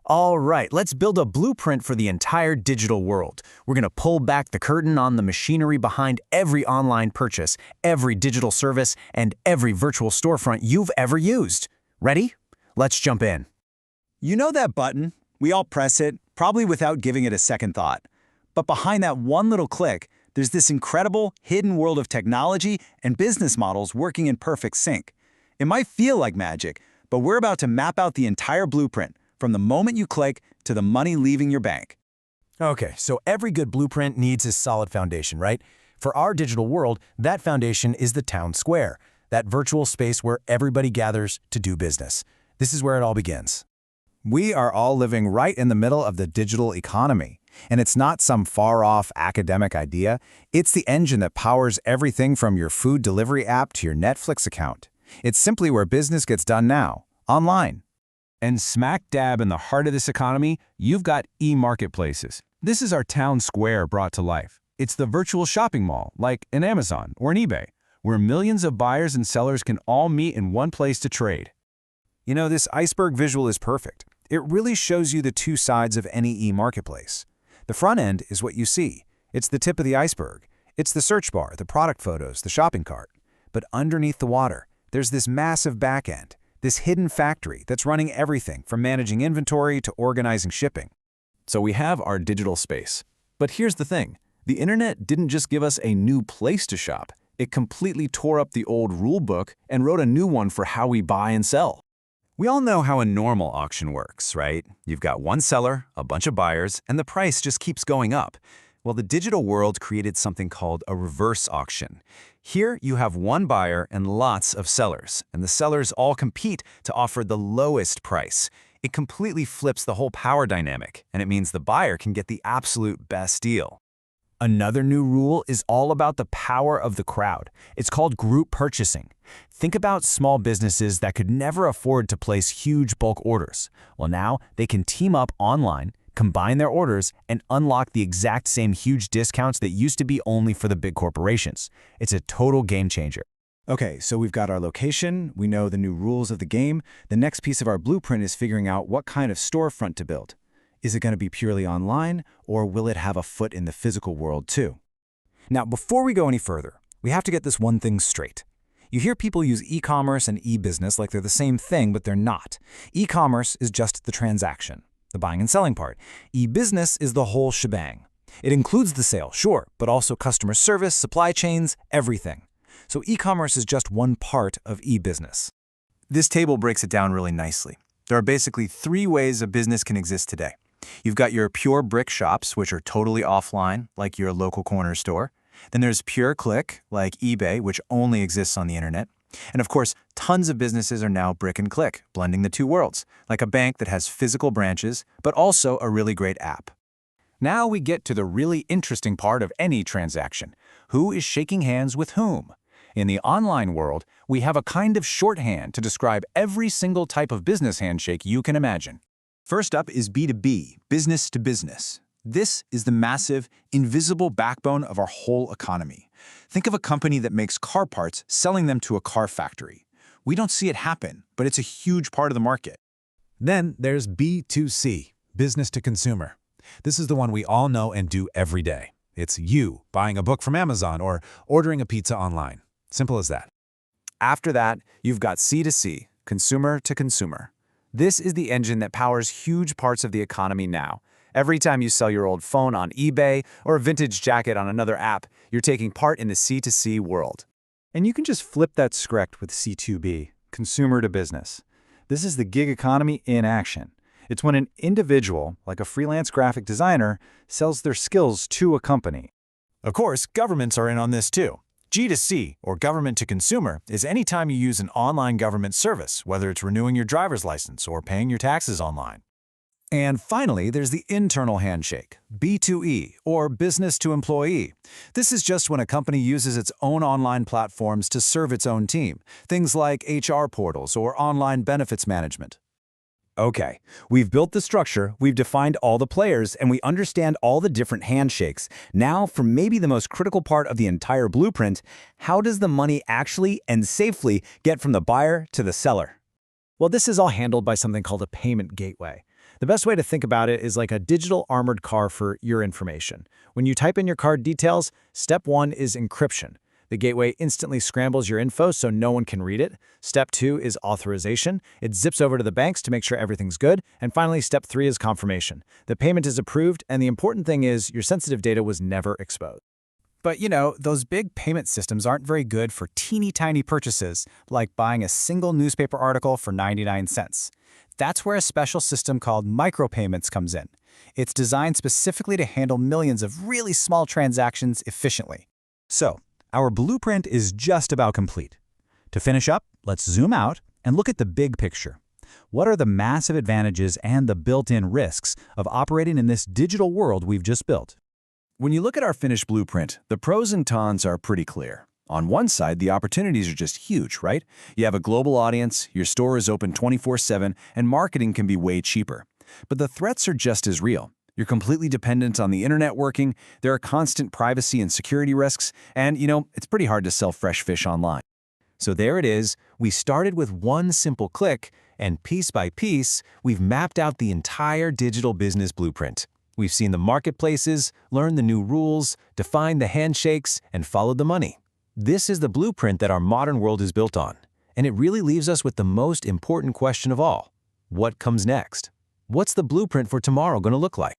All right, let's build a blueprint for the entire digital world. We're going to pull back the curtain on the machinery behind every online purchase, every digital service, and every virtual storefront you've ever used. Ready? Let's jump in. You know that button? We all press it, probably without giving it a second thought. But behind that one little click, there's this incredible, hidden world of technology and business models working in perfect sync. It might feel like magic, but we're about to map out the entire blueprint, from the moment you click to the money leaving your bank. Okay, so every good blueprint needs a solid foundation, right? For our digital world, that foundation is the town square, that virtual space where everybody gathers to do business. This is where it all begins. We are all living right in the middle of the digital economy. And it's not some far-off academic idea. It's the engine that powers everything from your food delivery app to your Netflix account. It's simply where business gets done now, online. And smack dab in the heart of this economy, you've got e-marketplaces. This is our town square brought to life. It's the virtual shopping mall, like an Amazon or an eBay, where millions of buyers and sellers can all meet in one place to trade. You know, this iceberg visual is perfect. It really shows you the two sides of any e-marketplace. The front end is what you see. It's the tip of the iceberg. It's the search bar, the product photos, the shopping cart. But underneath the water, there's this massive back end. This hidden factory that's running everything from managing inventory to organizing shipping. So we have our digital space. But here's the thing. The internet didn't just give us a new place to shop. It completely tore up the old rule book and wrote a new one for how we buy and sell. We all know how a normal auction works, right? You've got one seller, a bunch of buyers, and the price just keeps going up. Well, the digital world created something called a reverse auction. Here, you have one buyer and lots of sellers, and the sellers all compete to offer the lowest price. It completely flips the whole power dynamic, and it means the buyer can get the absolute best deal. Another new rule is all about the power of the crowd. It's called group purchasing. Think about small businesses that could never afford to place huge bulk orders. Well, now they can team up online, combine their orders, and unlock the exact same huge discounts that used to be only for the big corporations. It's a total game changer. Okay, so we've got our location, we know the new rules of the game. The next piece of our blueprint is figuring out what kind of storefront to build. Is it going to be purely online, or will it have a foot in the physical world too? Now, before we go any further, we have to get this one thing straight. You hear people use e-commerce and e-business like they're the same thing, but they're not. E-commerce is just the transaction, the buying and selling part. E-business is the whole shebang. It includes the sale, sure, but also customer service, supply chains, everything. So e-commerce is just one part of e-business. This table breaks it down really nicely. There are basically three ways a business can exist today. You've got your pure brick shops, which are totally offline, like your local corner store. Then there's pure click, like eBay, which only exists on the internet. And of course, tons of businesses are now brick and click, blending the two worlds, like a bank that has physical branches, but also a really great app. Now we get to the really interesting part of any transaction. Who is shaking hands with whom? In the online world, we have a kind of shorthand to describe every single type of business handshake you can imagine. First up is B2B, business to business. This is the massive, invisible backbone of our whole economy. Think of a company that makes car parts selling them to a car factory. We don't see it happen, but it's a huge part of the market. Then there's B2C, business to consumer. This is the one we all know and do every day. It's you buying a book from Amazon or ordering a pizza online. Simple as that. After that, you've got C2C, consumer to consumer. This is the engine that powers huge parts of the economy now. Every time you sell your old phone on eBay or a vintage jacket on another app, you're taking part in the C2C world. And you can just flip that script with C2B, consumer to business. This is the gig economy in action. It's when an individual, like a freelance graphic designer, sells their skills to a company. Of course, governments are in on this too. G2C, or government to consumer, is any time you use an online government service, whether it's renewing your driver's license or paying your taxes online. And finally, there's the internal handshake, B2E, or business to employee. This is just when a company uses its own online platforms to serve its own team, things like HR portals or online benefits management. Okay, we've built the structure, we've defined all the players, and we understand all the different handshakes. Now, for maybe the most critical part of the entire blueprint, how does the money actually and safely get from the buyer to the seller? Well, this is all handled by something called a payment gateway. The best way to think about it is like a digital armored car for your information. When you type in your card details, step 1 is encryption. The gateway instantly scrambles your info so no one can read it. Step 2 is authorization. It zips over to the banks to make sure everything's good. And finally, step 3 is confirmation. The payment is approved, and the important thing is your sensitive data was never exposed. But those big payment systems aren't very good for teeny tiny purchases, like buying a single newspaper article for 99 cents. That's where a special system called micropayments comes in. It's designed specifically to handle millions of really small transactions efficiently. So, our blueprint is just about complete. To finish up, let's zoom out and look at the big picture. What are the massive advantages and the built-in risks of operating in this digital world we've just built? When you look at our finished blueprint, the pros and cons are pretty clear. On one side, the opportunities are just huge, right? You have a global audience, your store is open 24/7, and marketing can be way cheaper. But the threats are just as real. You're completely dependent on the internet working, there are constant privacy and security risks, and, it's pretty hard to sell fresh fish online. So there it is. We started with one simple click, and piece by piece, we've mapped out the entire digital business blueprint. We've seen the marketplaces, learned the new rules, defined the handshakes, and followed the money. This is the blueprint that our modern world is built on. And it really leaves us with the most important question of all. What comes next? What's the blueprint for tomorrow going to look like?